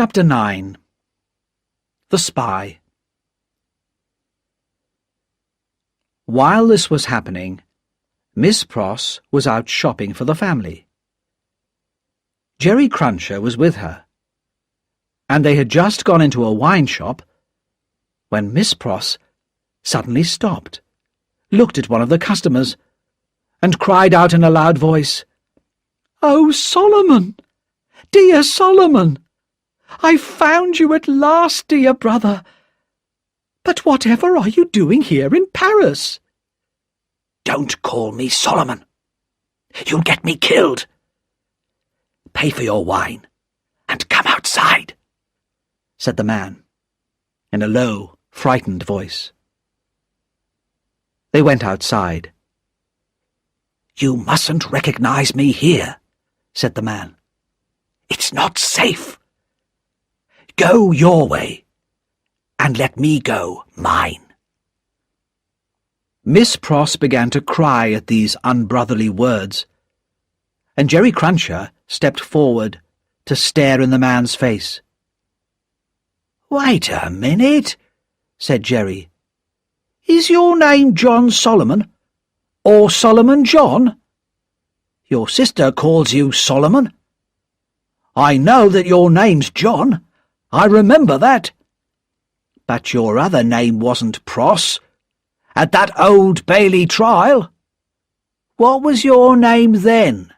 Chapter 9. The Spy. While this was happening, Miss Pross was out shopping for the family. Jerry Cruncher was with her, and they had just gone into a wine shop when Miss Pross suddenly stopped, looked at one of the customers, and cried out in a loud voice, "Oh, Solomon! Dear Solomon! I've found you at last, dear brother! But whatever are you doing here in Paris?" "Don't call me Solomon. You'll get me killed. Pay for your wine and come outside," said the man, in a low, frightened voice. They went outside. "You mustn't recognize me here," said the man. "It's not safe. Go your way, and let me go mine." Miss Pross began to cry at these unbrotherly words, and Jerry Cruncher stepped forward to stare in the man's face. "Wait a minute," said Jerry. "Is your name John Solomon, or Solomon John? Your sister calls you Solomon. I know that your name's John. I remember that. But your other name wasn't Pross, at that Old Bailey trial. What was your name then?"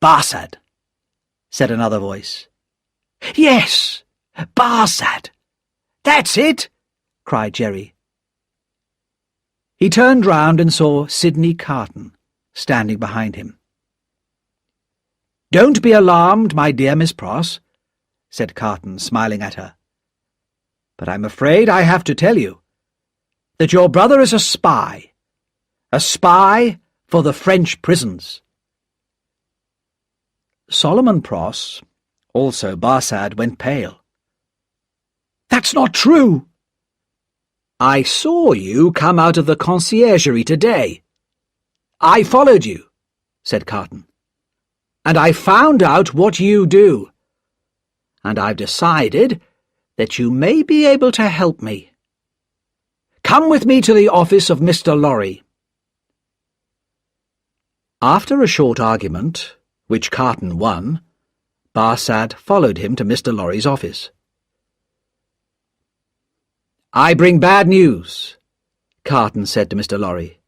"Barsad," said another voice. "Yes, Barsad. That's it," cried Jerry. He turned round and saw Sidney Carton standing behind him. "Don't be alarmed, my dear Miss Pross," said Carton, smiling at her. "But I'm afraid I have to tell you that your brother is a spy for the French prisons." Solomon Pross, also Barsad, went pale. "That's not true." "I saw you come out of the conciergerie today. I followed you," said Carton, "and I found out what you do, and I've decided that you may be able to help me. Come with me to the office of Mr. Lorry." After a short argument, which Carton won, Barsad followed him to Mr. Lorry's office. "I bring bad news," Carton said to Mr. Lorry.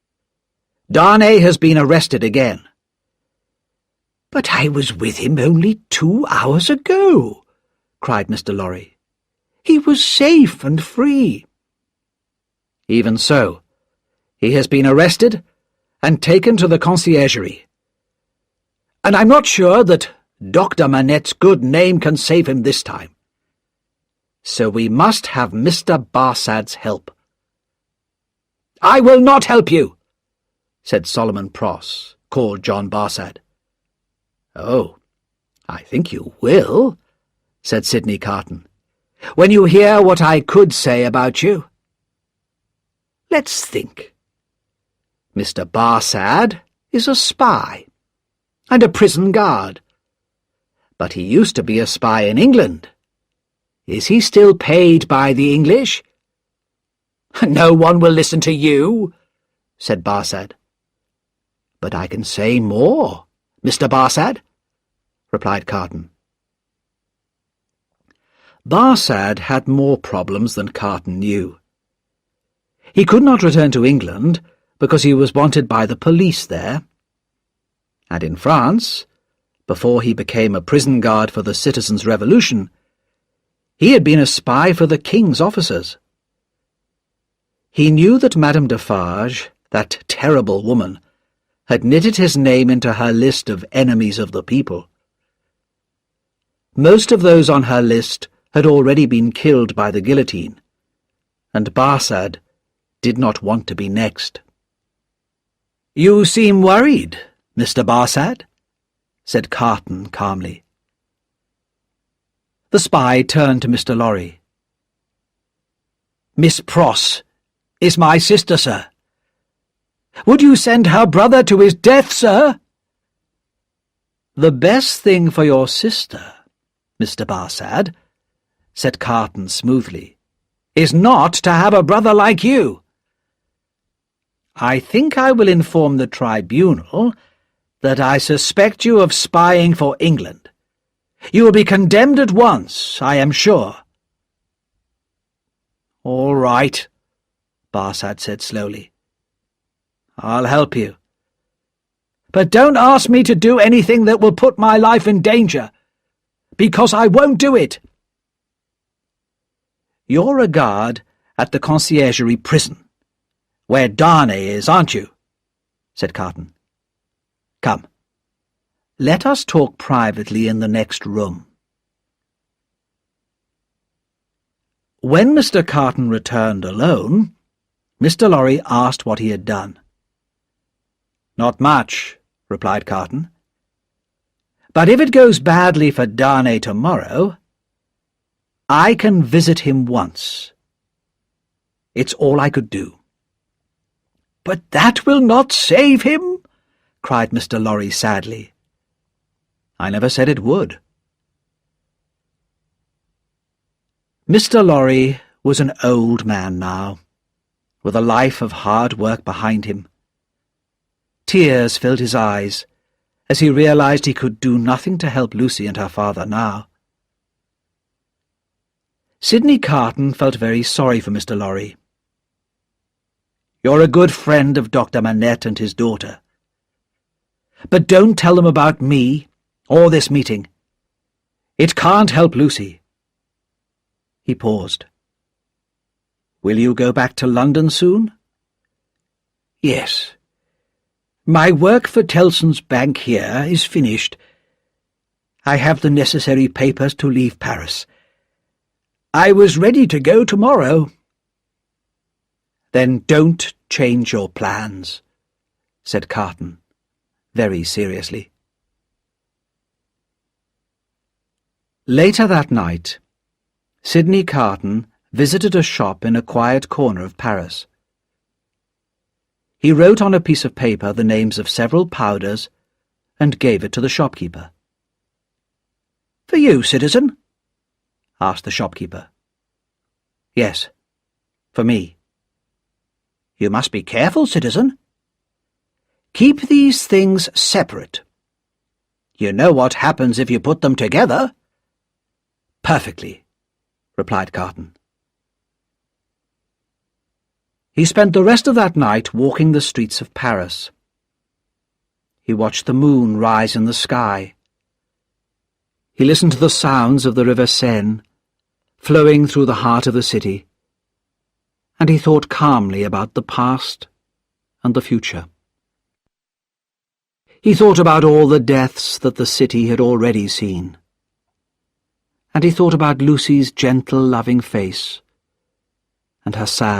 "Darnay has been arrested again." "But I was with him only 2 hours ago," cried Mr. Lorry. "He was safe and free." "Even so, he has been arrested and taken to the conciergerie. And I'm not sure that Dr. Manette's good name can save him this time. So we must have Mr. Barsad's help." "I will not help you," said Solomon Pross, called John Barsad. "Oh, I think you will," said Sidney Carton, "when you hear what I could say about you. Let's think. Mr. Barsad is a spy and a prison guard. But he used to be a spy in England. Is he still paid by the English?" "No one will listen to you," said Barsad. "But I can say more, Mr. Barsad," replied Carton. Barsad had more problems than Carton knew. He could not return to England because he was wanted by the police there. And in France, before he became a prison guard for the Citizens' Revolution, he had been a spy for the King's officers. He knew that Madame Defarge, that terrible woman, had knitted his name into her list of enemies of the people. Most of those on her list had already been killed by the guillotine, and Barsad did not want to be next. "You seem worried, Mr. Barsad," said Carton calmly. The spy turned to Mr. Lorry. "Miss Pross is my sister, sir. Would you send her brother to his death, sir?" "The best thing for your sister Mr. Barsad," said Carton smoothly, "is not to have a brother like you. I think I will inform the tribunal that I suspect you of spying for England. You will be condemned at once, I am sure." "All right," Barsad said slowly. "I'll help you. But don't ask me to do anything that will put my life in danger, because I won't do it." "You're a guard at the conciergerie prison, where Darnay is, aren't you?" said Carton. "Come, let us talk privately in the next room." When Mr. Carton returned alone, Mr. Lorry asked what he had done. "Not much," replied Carton. "But if it goes badly for Darnay tomorrow, I can visit him once. It's all I could do." "But that will not save him," cried Mr. Lorry sadly. "I never said it would." Mr. Lorry was an old man now, with a life of hard work behind him. Tears filled his eyes as he realized he could do nothing to help Lucy and her father now. Sidney Carton felt very sorry for Mr. Lorry. "You're a good friend of Dr. Manette and his daughter. But don't tell them about me or this meeting. It can't help Lucy." He paused. "Will you go back to London soon?" "Yes. My work for Tellson's bank here is finished. I have the necessary papers to leave Paris. I was ready to go tomorrow." "Then don't change your plans," said Carton, very seriously. Later that night, Sidney Carton visited a shop in a quiet corner of Paris. He wrote on a piece of paper the names of several powders and gave it to the shopkeeper. "For you, citizen?" asked the shopkeeper. "Yes, for me." "You must be careful, citizen. Keep these things separate. You know what happens if you put them together." "Perfectly," replied Carton. He spent the rest of that night walking the streets of Paris. He watched the moon rise in the sky. He listened to the sounds of the river Seine, flowing through the heart of the city, and he thought calmly about the past and the future. He thought about all the deaths that the city had already seen, and he thought about Lucy's gentle, loving face and her sad